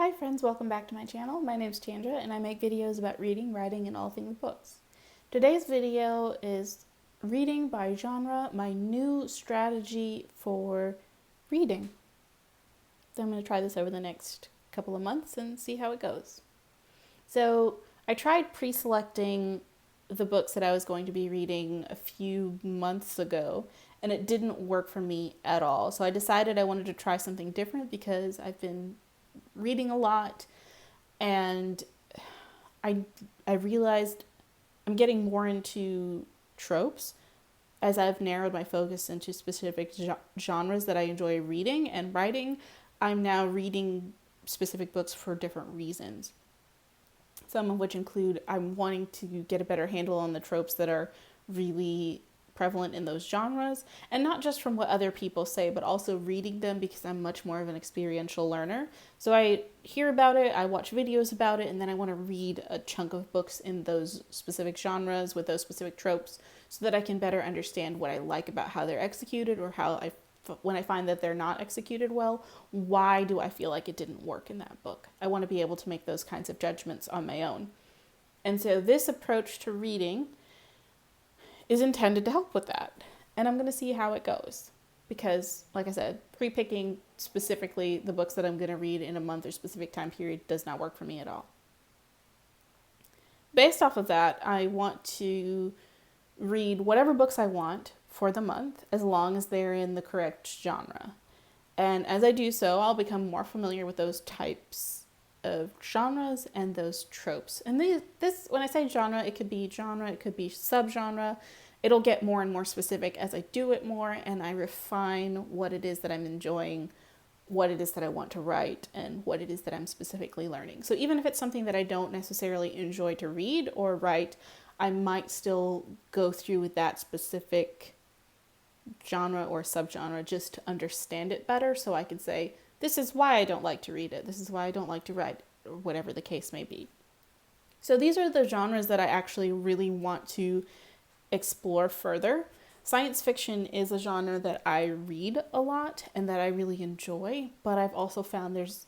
Hi friends, welcome back to my channel. My name is Chandra and I make videos about reading, writing, and all things books. Today's video is reading by genre, my new strategy for reading. So I'm going to try this over the next couple of months and see how it goes. So I tried pre-selecting the books that I was going to be reading a few months ago and it didn't work for me at all. So I decided I wanted to try something different because I've been reading a lot and I realized I'm getting more into tropes as I've narrowed my focus into specific genres that I enjoy reading and writing. I'm now reading specific books for different reasons. Some of which include I'm wanting to get a better handle on the tropes that are really prevalent in those genres, and not just from what other people say, but also reading them because I'm much more of an experiential learner. So I hear about it, I watch videos about it, and then I want to read a chunk of books in those specific genres with those specific tropes so that I can better understand what I like about how they're executed, or when I find that they're not executed well, why do I feel like it didn't work in that book? I want to be able to make those kinds of judgments on my own. And so this approach to reading is intended to help with that. And I'm going to see how it goes. Because, like I said, pre-picking specifically the books that I'm going to read in a month or specific time period does not work for me at all. Based off of that, I want to read whatever books I want for the month, as long as they're in the correct genre. And as I do so, I'll become more familiar with those types of genres and those tropes. And this, when I say genre, it could be subgenre. It'll get more and more specific as I do it more and I refine what it is that I'm enjoying, what it is that I want to write, and what it is that I'm specifically learning. So even if it's something that I don't necessarily enjoy to read or write, I might still go through with that specific genre or subgenre just to understand it better, so I can say, this is why I don't like to read it, this is why I don't like to write, or whatever the case may be. So these are the genres that I actually really want to explore further. Science fiction is a genre that I read a lot and that I really enjoy, but I've also found there's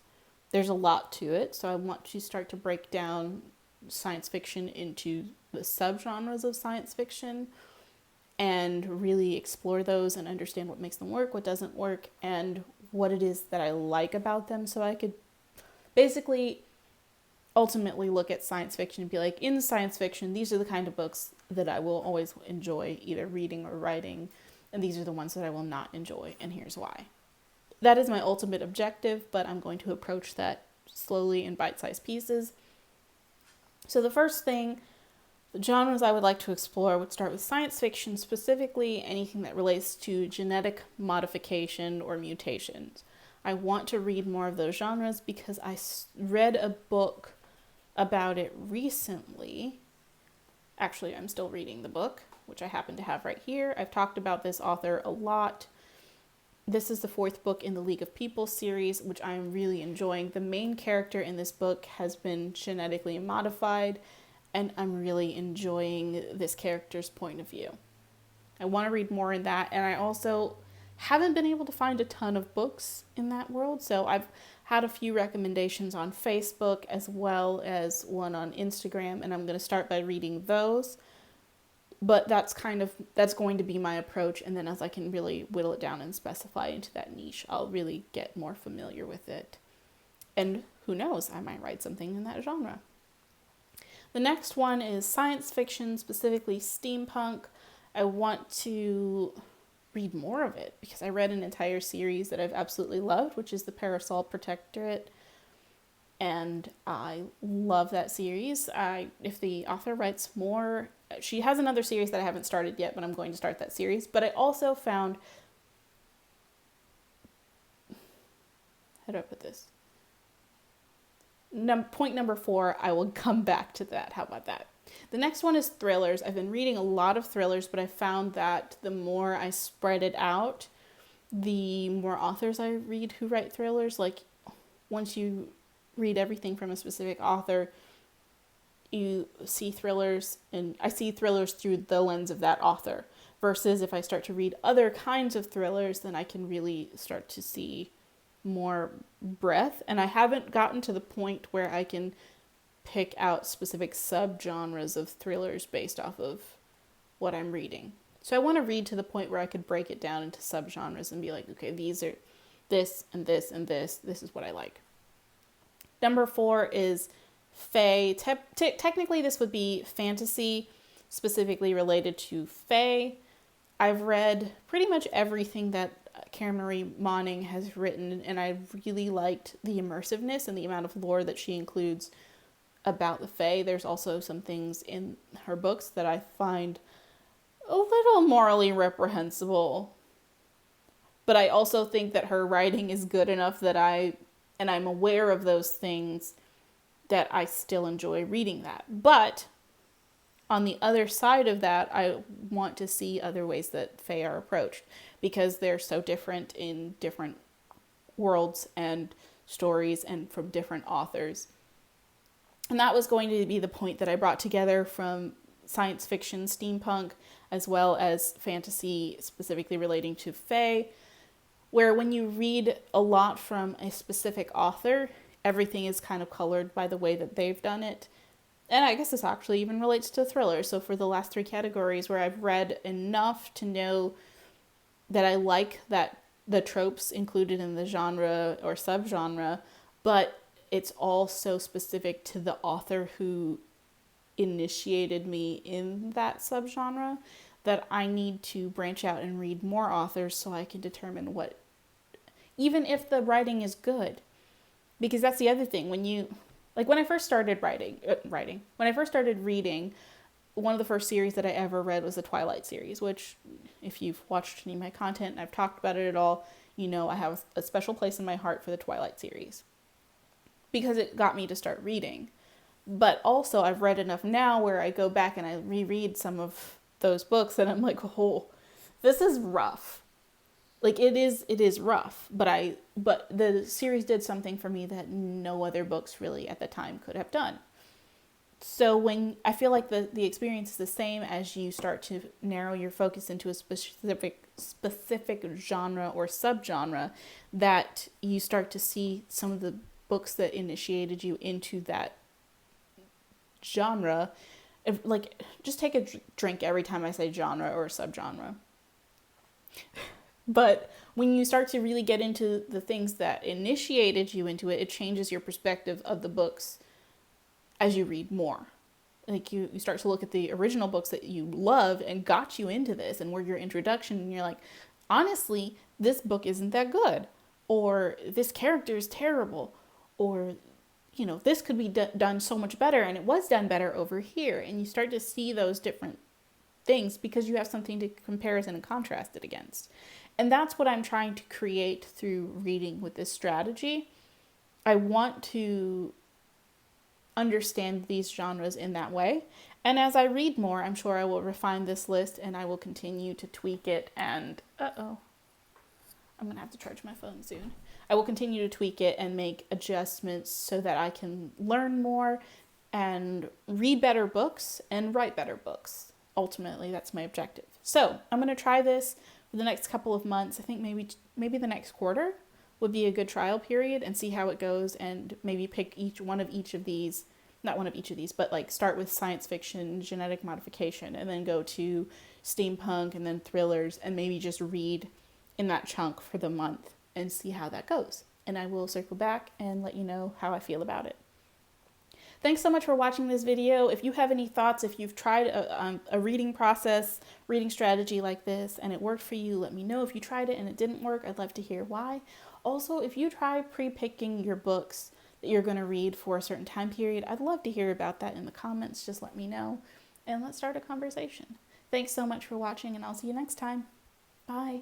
a lot to it, so I want to start to break down science fiction into the subgenres of science fiction and really explore those and understand what makes them work, what doesn't work, and what it is that I like about them, so I could basically ultimately look at science fiction and be like, in science fiction, these are the kind of books that I will always enjoy either reading or writing, and these are the ones that I will not enjoy, and here's why. That is my ultimate objective, but I'm going to approach that slowly in bite-sized pieces. So the first thing, the genres I would like to explore would start with science fiction, specifically anything that relates to genetic modification or mutations. I want to read more of those genres because I read a book about it recently. Actually, I'm still reading the book, which I happen to have right here. I've talked about this author a lot. This is the 4th book in the League of People series, which I'm really enjoying. The main character in this book has been genetically modified, and I'm really enjoying this character's point of view. I want to read more in that, and I also haven't been able to find a ton of books in that world, so I've had a few recommendations on Facebook as well as one on Instagram, and I'm going to start by reading those. But that's going to be my approach, and then as I can really whittle it down and specify into that niche, I'll really get more familiar with it. And who knows, I might write something in that genre. The next one is science fiction, specifically steampunk. I want to read more of it because I read an entire series that I've absolutely loved, which is the Parasol Protectorate, and I love that series. If the author writes more, she has another series that I haven't started yet, but I'm going to start that series. But I also found, how do I put this? Point number 4, I will come back to that. How about that? The next one is thrillers. I've been reading a lot of thrillers, but I found that the more I spread it out, the more authors I read who write thrillers. Like, once you read everything from a specific author, you see thrillers, and I see thrillers through the lens of that author. Versus if I start to read other kinds of thrillers, then I can really start to see more breadth, and I haven't gotten to the point where I can pick out specific subgenres of thrillers based off of what I'm reading. So I want to read to the point where I could break it down into subgenres and be like, okay, these are this and this and this. This is what I like. Number 4 is fae. Technically, this would be fantasy, specifically related to fae. I've read pretty much everything that Karen Marie Moning has written, and I really liked the immersiveness and the amount of lore that she includes about the fae. There's also some things in her books that I find a little morally reprehensible, but I also think that her writing is good enough that I'm aware of those things, that I still enjoy reading that. But on the other side of that, I want to see other ways that fae are approached, because they're so different in different worlds and stories and from different authors. And that was going to be the point that I brought together from science fiction, steampunk, as well as fantasy specifically relating to fae, where when you read a lot from a specific author, everything is kind of colored by the way that they've done it. And I guess this actually even relates to thrillers. So for the last 3 categories, where I've read enough to know that I like that the tropes included in the genre or subgenre, but it's all so specific to the author who initiated me in that subgenre, that I need to branch out and read more authors so I can determine what, even if the writing is good. Because that's the other thing, when I first started when I first started reading, one of the first series that I ever read was the Twilight series, which, if you've watched any of my content and I've talked about it at all, you know I have a special place in my heart for the Twilight series, because it got me to start reading. But also I've read enough now where I go back and I reread some of those books and I'm like, oh, this is rough. Like, it is rough, but the series did something for me that no other books really at the time could have done. So when I feel like the experience is the same as you start to narrow your focus into a specific genre or subgenre, that you start to see some of the books that initiated you into that genre. Like, just take a drink every time I say genre or subgenre. But when you start to really get into the things that initiated you into it, it changes your perspective of the books as you read more. Like, you start to look at the original books that you loved and got you into this and were your introduction, and you're like, honestly, this book isn't that good, or this character is terrible, or, you know, this could be done so much better, and it was done better over here. And you start to see those different things because you have something to comparison and contrast it against. And that's what I'm trying to create through reading with this strategy. I want to understand these genres in that way. And as I read more, I'm sure I will refine this list and I will continue to tweak it. And, I'm going to have to charge my phone soon. I will continue to tweak it and make adjustments so that I can learn more and read better books and write better books. Ultimately, that's my objective. So I'm going to try this for the next couple of months. I think maybe the next quarter would be a good trial period, and see how it goes, and maybe pick each of these, but like start with science fiction, genetic modification, and then go to steampunk and then thrillers, and maybe just read in that chunk for the month and see how that goes. And I will circle back and let you know how I feel about it. Thanks so much for watching this video. If you have any thoughts, if you've tried a reading strategy like this and it worked for you, let me know. If you tried it and it didn't work, I'd love to hear why. Also, if you try pre-picking your books that you're going to read for a certain time period, I'd love to hear about that in the comments. Just let me know and let's start a conversation. Thanks so much for watching, and I'll see you next time. Bye.